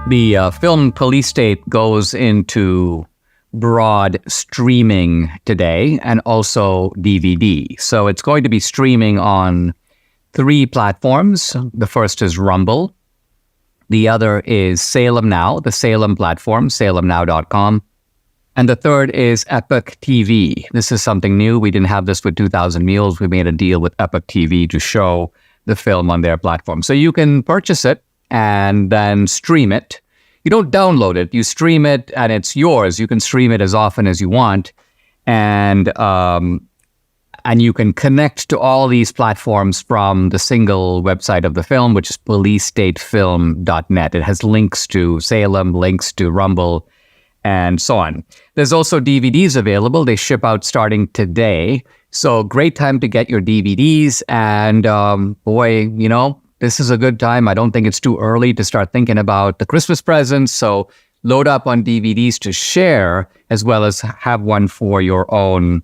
The film Police State goes into broad streaming today and also DVD. So it's going to be streaming on 3 platforms. The first is Rumble. The other is Salem Now, the Salem platform, salemnow.com. And the third is Epoch TV. This is something new. We didn't have this with 2000 Mules. We made a deal with Epoch TV to show the film on their platform. So you can purchase it and then stream it. You don't download it. You stream it and it's yours. You can stream it as often as you want. And you can connect to all these platforms from the single website of the film, which is policestatefilm.net. It has links to Salem, links to Rumble, and so on. There's also DVDs available. They ship out starting today. So great time to get your DVDs. And this is a good time. I don't think it's too early to start thinking about the Christmas presents. So load up on DVDs to share, as well as have one for your own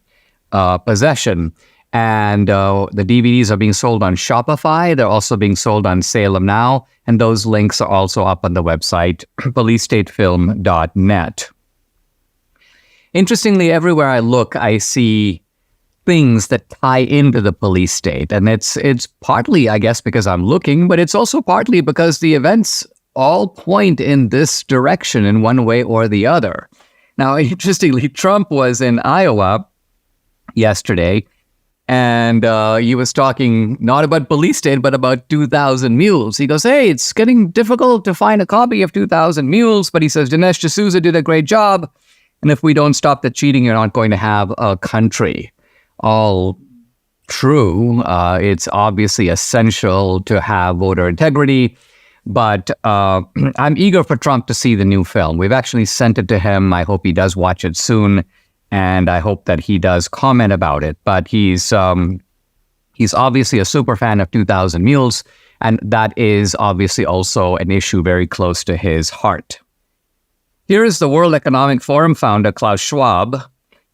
possession. And the DVDs are being sold on Shopify. They're also being sold on Salem Now. And those links are also up on the website, policestatefilm.net. Interestingly, everywhere I look, I see things that tie into the police state. And it's partly, I guess, because I'm looking, but it's also partly because the events all point in this direction in one way or the other. Now, interestingly, Trump was in Iowa yesterday, and he was talking not about police state, but about 2000 Mules. He goes, hey, it's getting difficult to find a copy of 2000 Mules, but he says, Dinesh D'Souza did a great job. And if we don't stop the cheating, you're not going to have a country. All true. It's obviously essential to have voter integrity, but I'm eager for Trump to see the new film. We've actually sent it to him. I hope he does watch it soon, and I hope that he does comment about it. But he's obviously a super fan of 2000 Mules, and that is obviously also an issue very close to his heart. Here is the World Economic Forum founder, Klaus Schwab.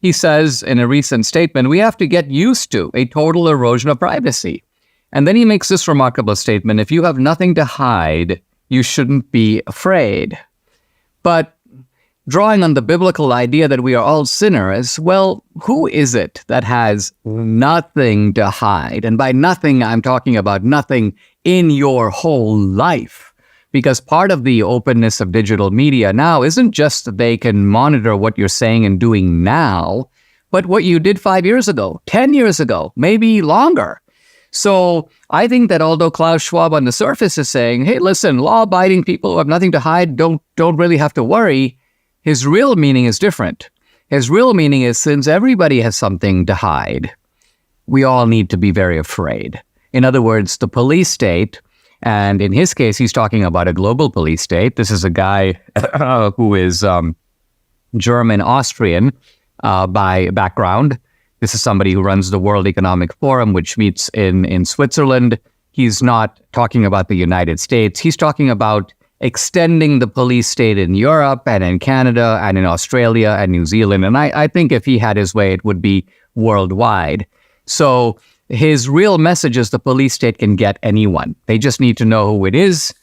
He says in a recent statement, we have to get used to a total erosion of privacy. And then he makes this remarkable statement, if you have nothing to hide, you shouldn't be afraid. But drawing on the biblical idea that we are all sinners, well, who is it that has nothing to hide? And by nothing, I'm talking about nothing in your whole life. Because part of the openness of digital media now isn't just that they can monitor what you're saying and doing now, but what you did 5 years ago, 10 years ago, maybe longer. So I think that although Klaus Schwab on the surface is saying, hey, listen, law-abiding people who have nothing to hide don't really have to worry, his real meaning is different. His real meaning is since everybody has something to hide, we all need to be very afraid. In other words, the police state, and in his case, he's talking about a global police state. This is a guy who is German-Austrian by background. This is somebody who runs the World Economic Forum, which meets in Switzerland. He's not talking about the United States. He's talking about extending the police state in Europe and in Canada and in Australia and New Zealand. And I think if he had his way, it would be worldwide. So his real message is the police state can get anyone. They just need to know who it is.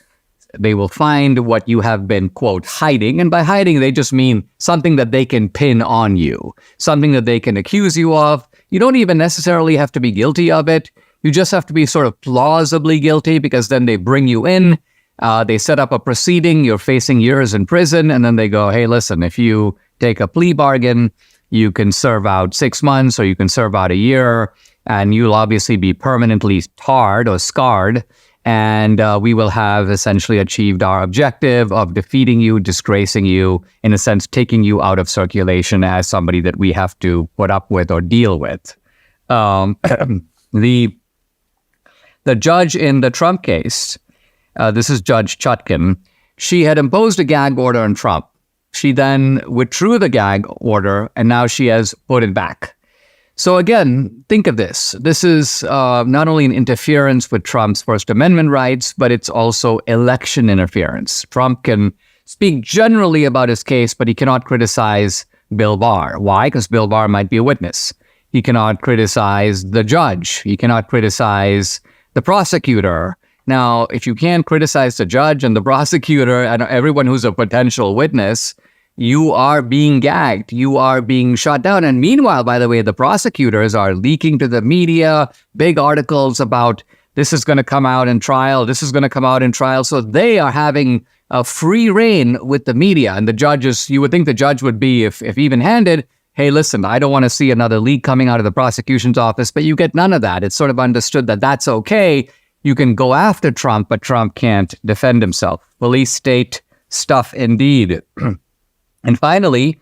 They will find what you have been, quote, hiding. And by hiding, they just mean something that they can pin on you, something that they can accuse you of. You don't even necessarily have to be guilty of it. You just have to be sort of plausibly guilty, because then they bring you in. They set up a proceeding. You're facing years in prison. And then they go, hey, listen, if you take a plea bargain, you can serve out 6 months or you can serve out a year. And you'll obviously be permanently tarred or scarred. And we will have essentially achieved our objective of defeating you, disgracing you, in a sense, taking you out of circulation as somebody that we have to put up with or deal with. The judge in the Trump case, this is Judge Chutkan, she had imposed a gag order on Trump. She then withdrew the gag order, and now she has put it back. So again, think of this. This is not only an interference with Trump's First Amendment rights, but it's also election interference. Trump can speak generally about his case, but he cannot criticize Bill Barr. Why? Because Bill Barr might be a witness. He cannot criticize the judge. He cannot criticize the prosecutor. Now, if you can't criticize the judge and the prosecutor and everyone who's a potential witness, you are being gagged. You are being shot down. And meanwhile, by the way, the prosecutors are leaking to the media big articles about this is going to come out in trial. This is going to come out in trial. So they are having a free reign with the media. And the judges, you would think the judge would be, if even-handed, hey, listen, I don't want to see another leak coming out of the prosecution's office, but you get none of that. It's sort of understood that that's okay. You can go after Trump, but Trump can't defend himself. Police state stuff indeed. And finally,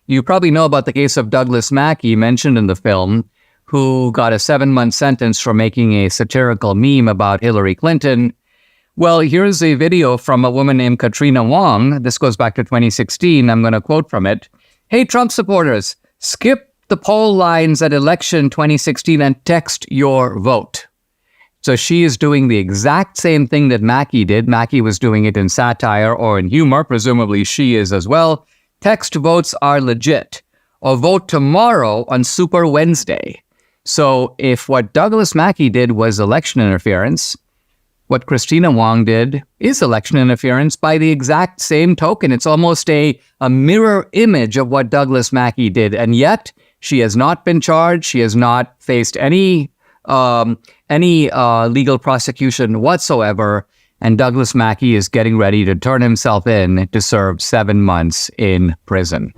you probably know about the case of Douglas Mackey mentioned in the film, who got a 7-month sentence for making a satirical meme about Hillary Clinton. Well, here's a video from a woman named Katrina Wong. This goes back to 2016. I'm going to quote from it. Hey, Trump supporters, skip the poll lines at election 2016 and text your vote. So she is doing the exact same thing that Mackey did. Mackey was doing it in satire or in humor. Presumably she is as well. Text votes are legit. Or vote tomorrow on Super Wednesday. So if what Douglas Mackey did was election interference, what Christina Wong did is election interference by the exact same token. It's almost a mirror image of what Douglas Mackey did. And yet she has not been charged. She has not faced any legal prosecution whatsoever, and Douglas Mackey is getting ready to turn himself in to serve 7 months in prison.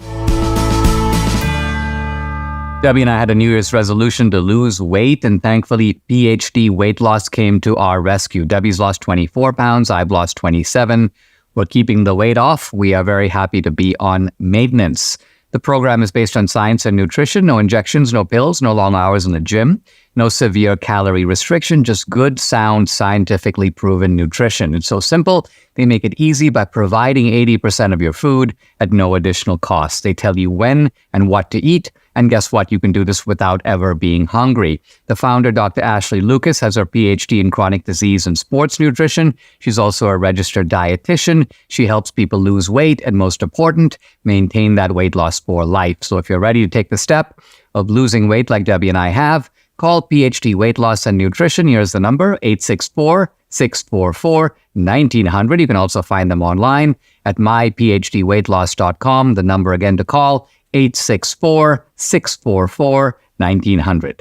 Debbie and I had a New Year's resolution to lose weight, and thankfully, PhD weight loss came to our rescue. Debbie's lost 24 pounds. I've lost 27. We're keeping the weight off. We are very happy to be on maintenance. The program is based on science and nutrition. No injections, no pills, no long hours in the gym, no severe calorie restriction, just good, sound, scientifically proven nutrition. It's so simple. They make it easy by providing 80% of your food at no additional cost. They tell you when and what to eat. And guess what? You can do this without ever being hungry. The founder, Dr. Ashley Lucas, has her PhD in chronic disease and sports nutrition. She's also a registered dietitian. She helps people lose weight and, most important, maintain that weight loss for life. So if you're ready to take the step of losing weight like Debbie and I have, call PhD Weight Loss and Nutrition. Here's the number, 864-644-1900. You can also find them online at myphdweightloss.com. The number again to call, 864-644-1900.